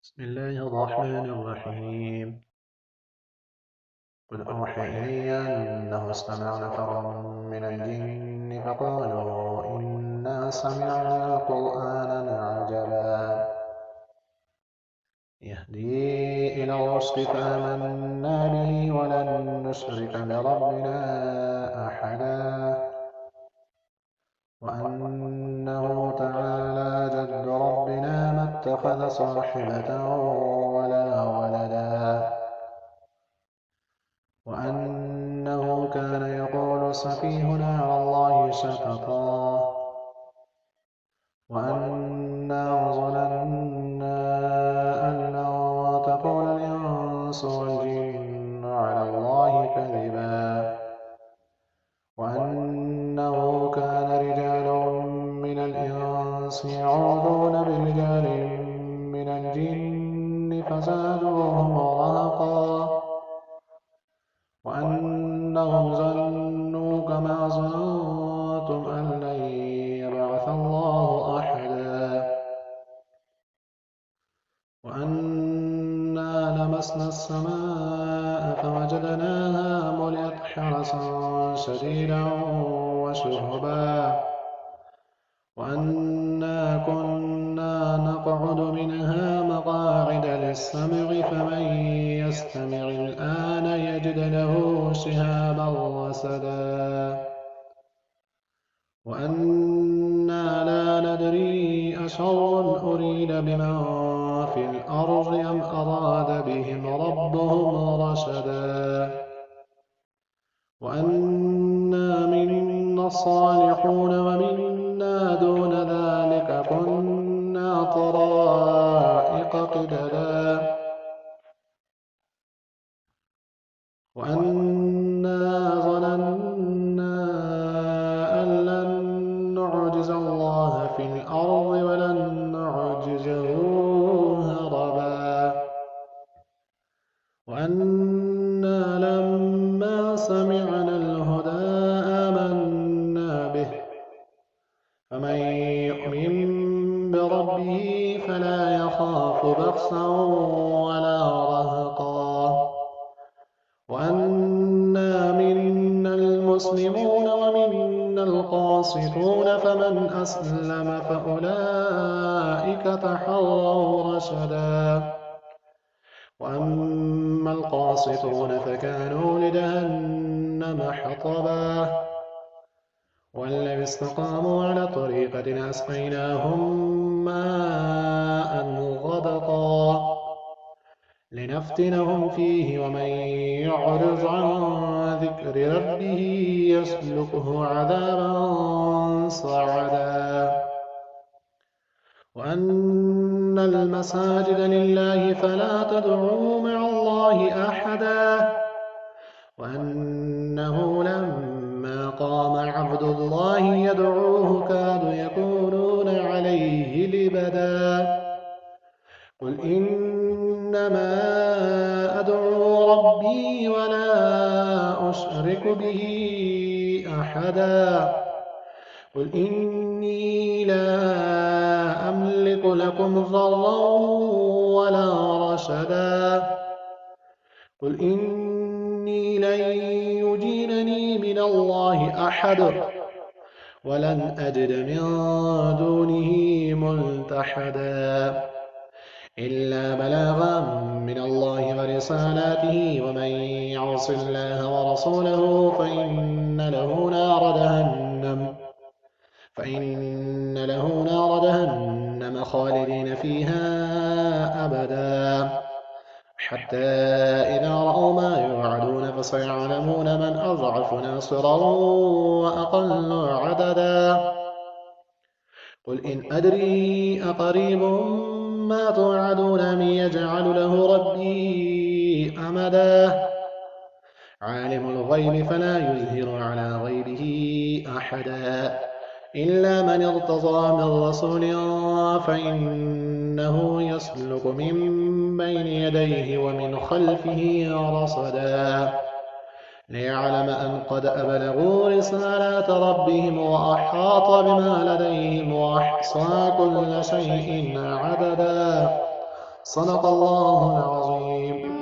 بسم الله الرحمن الرحيم. قل أوحي إلي أنه استمع نفر من الجن فقالوا إنا سمعنا قرآنا عجبا يهدي إلى الرشد فآمنا به ولن نشرك بربنا أحدا وأنه تعالى جد ربنا ما اتخذ صاحبة ولا ولدا وأنه كان يقول سفيهنا على الله شططا وأنا ظننا أن لن تقول الإنس والجن على الله كذبا وأنه كان رجال من الإنس يعوذون برجال من الجن فزادوهم رهقا وأنهم ظنوا كما ظننتم أن لن يبعث الله أحدا وأنا لمسنا السماء فوجدناها ملئت حرسا شديدا وشهبا وأنا كنا نقعد منها مقاعد للسمع فمن يستمع الآن يجد له شهابا رصدا وأنا لا ندري أشر أريد بمن في الأرض أم أراد بهم ربهم رشدا وأنا منا الصالحون ومنا دون ذلك كنا طرائق قددا وأنا ظننا أن لن نعجز الله في الأرض ولن نعجزه هربا وأنا لما سمعنا الهدى آمنا به فمن يؤمن بربه فلا يخاف بخسا ولا رهقا وأنا منا المسلمون ومنا القاسطون فمن أسلم فأولئك تحروا رشدا وأما القاسطون فكانوا لجهنم حطبا والذين استقاموا على طريقتنا أسقيناهم ماء غدقا لنفتنهم فيه ومن يعرض عن ذكر ربه يسلكه عذابا صعدا وأن المساجد لله فلا تدعوا مع الله أحدا وأنه لما قام عبد الله يدعوه كادوا يكونون عليه لبدا قل إنما أدعو ربي ولا أشرك به أحدا قل إني لا أملك لكم ضرا ولا رشدا قل إني لن يجيرني من الله أحد ولن أجد من دونه ملتحدا إلا بلاغا من الله ورسالاته ومن يعص الله ورسوله فإن له نار جهنم خالدين فيها أبدا حتى إذا رأوا ما يوعدون فسيعلمون من أضعف ناصرا وأقل عددا قل إن أدري أقريب ما توعدون أم يجعل له ربي أمدا عالم الغيب فلا يظهر على غيبه أحدا إلا من ارتضى من رسول فإنه يسلك من بين يديه ومن خلفه رصدا ليعلم أن قد أبلغوا رسالات ربهم وأحاط بما لديهم وأحصى كل شيء عددا صدق الله العظيم.